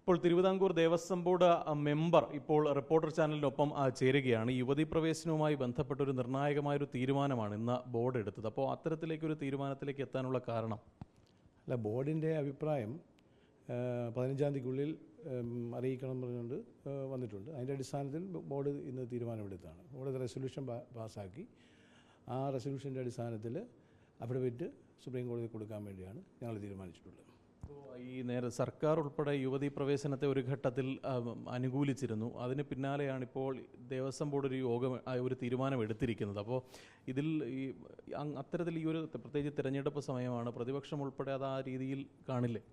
ഇപ്പോൾ Thiruvithamkoor Devaswom board member ഇപ്പോൾ reporter ചാനലിനൊപ്പം ചേരുകയാണ്. യുവതീ പ്രവേശനവുമായി ബന്ധപ്പെട്ട ഒരു നിർണായകമായൊരു തീരുമാനമാണ് ഇന്ന് ബോർഡ് എടുത്തത്. അപ്പോൾ അത്തരത്തിലേക്കൊരു തീരുമാനത്തിലേക്ക് എത്താനുള്ള കാരണം? അല്ല, ബോർഡിൻ്റെ അഭിപ്രായം 15-ാം തീയതിക്കുള്ളിൽ അറിയിക്കണം പറഞ്ഞുകൊണ്ട് വന്നിട്ടുണ്ട്. അതിൻ്റെ അടിസ്ഥാനത്തിൽ ബോർഡ് ഇന്ന് തീരുമാനമെടുത്താണ്. ബോർഡ് റെസൊല്യൂഷൻ പാസ്സാക്കി. ആ റെസൊല്യൂഷൻ്റെ അടിസ്ഥാനത്തിൽ അഫിഡവിറ്റ് സുപ്രീം കോടതിയിൽ കൊടുക്കാൻ വേണ്ടിയാണ് ഞങ്ങൾ തീരുമാനിച്ചിട്ടുള്ളത്. ഈ സർക്കാർ ഉൾപ്പെടെ യുവതീ പ്രവേശനത്തെ ഒരു ഘട്ടത്തിൽ അനുകൂലിച്ചിരുന്നു. അതിന് പിന്നാലെയാണ് ഇപ്പോൾ ദേവസ്വം ബോർഡ് ഒരു തീരുമാനം എടുത്തിരിക്കുന്നത്. അപ്പോൾ ഇതിൽ അത്തരത്തിൽ ഈ ഒരു പ്രത്യേകിച്ച് തിരഞ്ഞെടുപ്പ് സമയമാണ്, പ്രതിപക്ഷം ഉൾപ്പെടെ അത് ആ രീതിയിൽ കാണില്ലേ?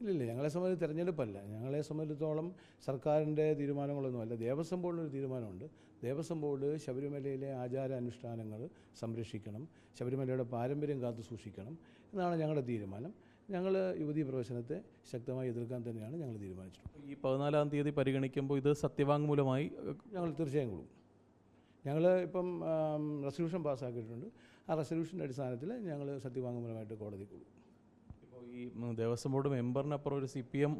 ഇല്ലില്ല, ഞങ്ങളെ സംബന്ധിച്ച് തിരഞ്ഞെടുപ്പല്ല. ഞങ്ങളെ സംബന്ധിച്ചിടത്തോളം സർക്കാരിൻ്റെ തീരുമാനങ്ങളൊന്നുമല്ല. ദേവസ്വം ബോർഡിനൊരു തീരുമാനമുണ്ട്. ദേവസ്വം ബോർഡ് ശബരിമലയിലെ ആചാരാനുഷ്ഠാനങ്ങൾ സംരക്ഷിക്കണം, ശബരിമലയുടെ പാരമ്പര്യം കാത്തു സൂക്ഷിക്കണം എന്നാണ് ഞങ്ങളുടെ തീരുമാനം. ഞങ്ങൾ യുവതീ പ്രവേശനത്തെ ശക്തമായി എതിർക്കാൻ തന്നെയാണ് ഞങ്ങൾ തീരുമാനിച്ചിട്ടുള്ളത്. ഈ 14-ാം തീയതി പരിഗണിക്കുമ്പോൾ ഇത് സത്യവാങ്മൂലമായി ഞങ്ങൾ തീർച്ചയായും കൊടുക്കും. ഞങ്ങൾ ഇപ്പം റെസൊല്യൂഷൻ പാസ്സാക്കിയിട്ടുണ്ട്. ആ റെസൊല്യൂഷൻ്റെ അടിസ്ഥാനത്തിൽ ഞങ്ങൾ സത്യവാങ്മൂലമായിട്ട് കോടതി കൊടുക്കും. ഇപ്പോൾ ഈ ദേവസ്വം ബോർഡ് മെമ്പറിനപ്പുറം ഒരു CPM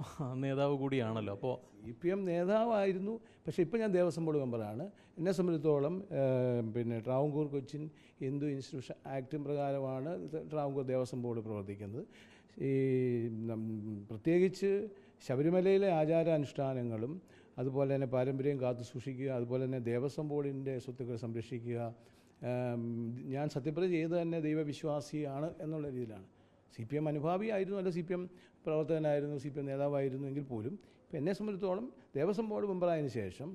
നേതാവ് കൂടിയാണല്ലോ. അപ്പോൾ CPM നേതാവായിരുന്നു, പക്ഷേ ഇപ്പോൾ ഞാൻ ദേവസ്വം ബോർഡ് മെമ്പറാണ്. എന്നെ സംബന്ധിച്ചിടത്തോളം ട്രാവൻകൂർ കൊച്ചിൻ ഹിന്ദു ഇൻസ്റ്റിറ്റ്യൂഷൻ ആക്ട് പ്രകാരമാണ് ട്രാവൻകൂർ ദേവസ്വം ബോർഡ് പ്രവർത്തിക്കുന്നത്. പ്രത്യേകിച്ച് ശബരിമലയിലെ ആചാരാനുഷ്ഠാനങ്ങളും അതുപോലെ തന്നെ പാരമ്പര്യം കാത്തു സൂക്ഷിക്കുക, അതുപോലെ തന്നെ ദേവസ്വം ബോർഡിൻ്റെ സ്വത്തുക്കൾ സംരക്ഷിക്കുക. ഞാൻ സത്യപ്രതിജ്ഞ ചെയ്ത് തന്നെ ദൈവവിശ്വാസിയാണ് എന്നുള്ള രീതിയിലാണ്. CPM അനുഭാവിയായിരുന്നു, അല്ല CPM പ്രവർത്തകനായിരുന്നു, CPM നേതാവായിരുന്നു എങ്കിൽ പോലും ഇപ്പം എന്നെ സംബന്ധിച്ചിടത്തോളം ദേവസ്വം ബോർഡ് മെമ്പറായതിനു ശേഷം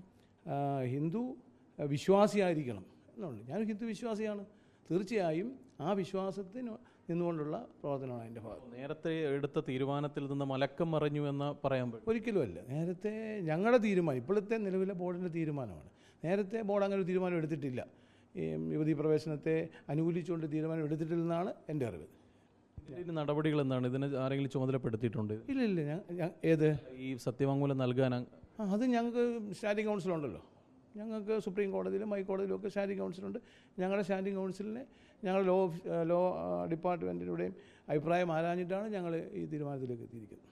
ഹിന്ദു വിശ്വാസിയായിരിക്കണം എന്നുണ്ട്. ഞാൻ ഹിന്ദു വിശ്വാസിയാണ്. തീർച്ചയായും ആ വിശ്വാസത്തിന് നിന്നുകൊണ്ടുള്ള പ്രവർത്തനമാണ് എൻ്റെ ഭാഗം. നേരത്തെ എടുത്ത തീരുമാനത്തിൽ നിന്ന് മലക്കം മറിഞ്ഞു എന്ന് പറയാൻ പറ്റും? ഒരിക്കലുമല്ല. നേരത്തെ ഞങ്ങളുടെ തീരുമാനം, ഇപ്പോഴത്തെ നിലവിലെ ബോർഡിൻ്റെ തീരുമാനമാണ്. നേരത്തെ ബോർഡ് അങ്ങനെ ഒരു തീരുമാനം എടുത്തിട്ടില്ല. ഈ യുവതീ പ്രവേശനത്തെ അനുകൂലിച്ചുകൊണ്ട് തീരുമാനം എടുത്തിട്ടില്ലെന്നാണ് എൻ്റെ അറിവ്. ഇതിന് നടപടികൾ എന്താണ്? ഇതിന് ആരെങ്കിലും ചുമതലപ്പെടുത്തിയിട്ടുണ്ട്? ഇല്ല. ഏത് ഈ സത്യവാങ്മൂലം നൽകാൻ? അത് ഞങ്ങൾക്ക് സ്റ്റാൻഡിംഗ് കൗൺസിലുണ്ടല്ലോ. ഞങ്ങൾക്ക് സുപ്രീം കോടതിയിലും ഹൈക്കോടതിയിലും ഒക്കെ സ്റ്റാൻഡിംഗ് കൗൺസിലുണ്ട്. ഞങ്ങളുടെ സ്റ്റാൻഡിംഗ് കൗൺസിലിനെ ഞങ്ങൾ ലോ ഡിപ്പാർട്ട്മെൻറ്റിലൂടെയും അഭിപ്രായം ആരാഞ്ഞിട്ടാണ് ഞങ്ങൾ ഈ തീരുമാനത്തിലേക്ക് എത്തിയിരിക്കുന്നത്.